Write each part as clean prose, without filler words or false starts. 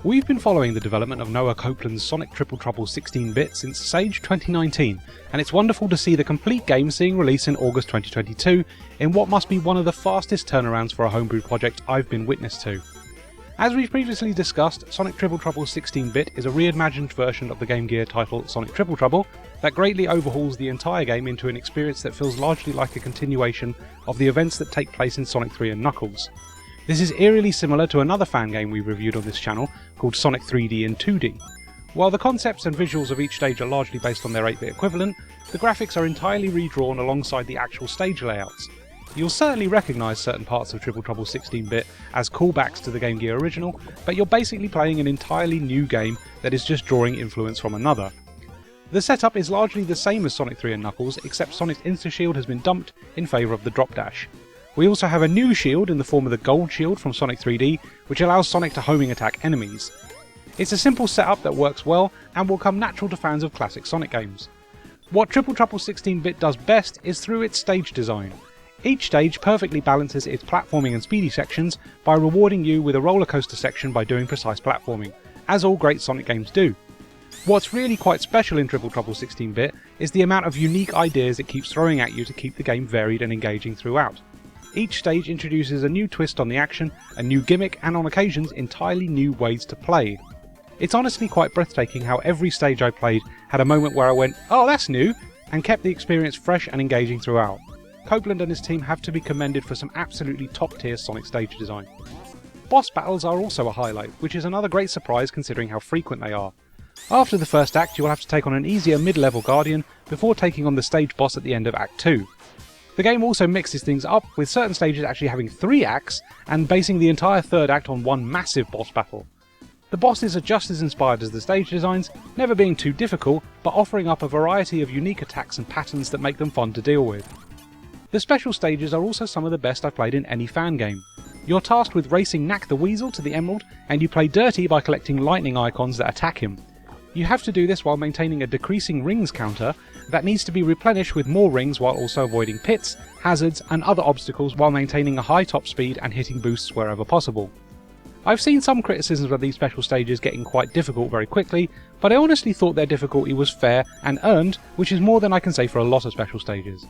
We've been following the development of Noah Copeland's Sonic Triple Trouble 16-bit since SEGADriven 2019, and it's wonderful to see the complete game seeing release in August 2022 in what must be one of the fastest turnarounds for a homebrew project I've been witness to. As we've previously discussed, Sonic Triple Trouble 16-bit is a reimagined version of the Game Gear title Sonic Triple Trouble that greatly overhauls the entire game into an experience that feels largely like a continuation of the events that take place in Sonic 3 and Knuckles. This is eerily similar to another fan game we reviewed on this channel called Sonic 3D in 2D. While the concepts and visuals of each stage are largely based on their 8-bit equivalent, the graphics are entirely redrawn alongside the actual stage layouts. You'll certainly recognise certain parts of Triple Trouble 16-bit as callbacks to the Game Gear original, but you're basically playing an entirely new game that is just drawing influence from another. The setup is largely the same as Sonic 3 and Knuckles, except Sonic's insta-shield has been dumped in favour of the drop dash. We also have a new shield in the form of the gold shield from Sonic 3D, which allows Sonic to homing attack enemies. It's a simple setup that works well and will come natural to fans of classic Sonic games. What Triple Trouble 16-bit does best is through its stage design. Each stage perfectly balances its platforming and speedy sections by rewarding you with a roller coaster section by doing precise platforming, as all great Sonic games do. What's really quite special in Triple Trouble 16-bit is the amount of unique ideas it keeps throwing at you to keep the game varied and engaging throughout. Each stage introduces a new twist on the action, a new gimmick, and on occasions entirely new ways to play. It's honestly quite breathtaking how every stage I played had a moment where I went, "Oh, that's new," and kept the experience fresh and engaging throughout. Copeland and his team have to be commended for some absolutely top-tier Sonic stage design. Boss battles are also a highlight, which is another great surprise considering how frequent they are. After the first act, you will have to take on an easier mid-level Guardian before taking on the stage boss at the end of Act 2. The game also mixes things up, with certain stages actually having 3 acts and basing the entire third act on one massive boss battle. The bosses are just as inspired as the stage designs, never being too difficult, but offering up a variety of unique attacks and patterns that make them fun to deal with. The special stages are also some of the best I've played in any fan game. You're tasked with racing Knack the Weasel to the Emerald, and you play dirty by collecting lightning icons that attack him. You have to do this while maintaining a decreasing rings counter that needs to be replenished with more rings while also avoiding pits, hazards and other obstacles while maintaining a high top speed and hitting boosts wherever possible. I've seen some criticisms of these special stages getting quite difficult very quickly, but I honestly thought their difficulty was fair and earned, which is more than I can say for a lot of special stages.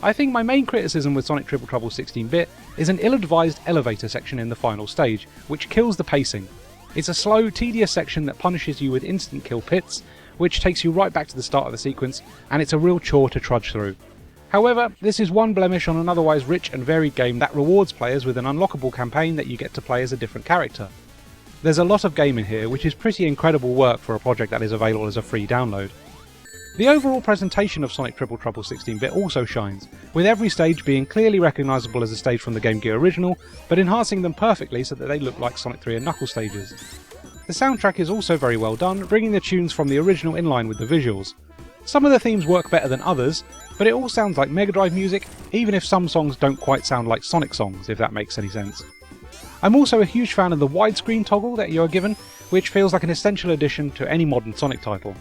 I think my main criticism with Sonic Triple Trouble 16-bit is an ill-advised elevator section in the final stage, which kills the pacing. It's a slow, tedious section that punishes you with instant kill pits, which takes you right back to the start of the sequence, and it's a real chore to trudge through. However, this is one blemish on an otherwise rich and varied game that rewards players with an unlockable campaign that you get to play as a different character. There's a lot of game in here, which is pretty incredible work for a project that is available as a free download. The overall presentation of Sonic Triple Trouble 16-bit also shines, with every stage being clearly recognisable as a stage from the Game Gear original, but enhancing them perfectly so that they look like Sonic 3 and Knuckles stages. The soundtrack is also very well done, bringing the tunes from the original in line with the visuals. Some of the themes work better than others, but it all sounds like Mega Drive music, even if some songs don't quite sound like Sonic songs, if that makes any sense. I'm also a huge fan of the widescreen toggle that you are given, which feels like an essential addition to any modern Sonic title.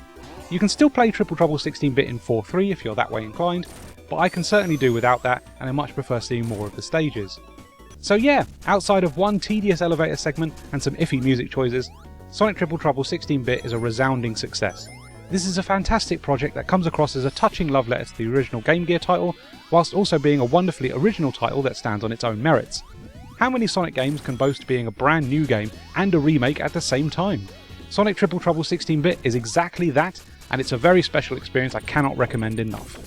You can still play Triple Trouble 16-bit in 4:3 if you're that way inclined, but I can certainly do without that, and I much prefer seeing more of the stages. So yeah, outside of one tedious elevator segment and some iffy music choices, Sonic Triple Trouble 16-bit is a resounding success. This is a fantastic project that comes across as a touching love letter to the original Game Gear title, whilst also being a wonderfully original title that stands on its own merits. How many Sonic games can boast being a brand new game and a remake at the same time? Sonic Triple Trouble 16-bit is exactly that, and it's a very special experience I cannot recommend enough.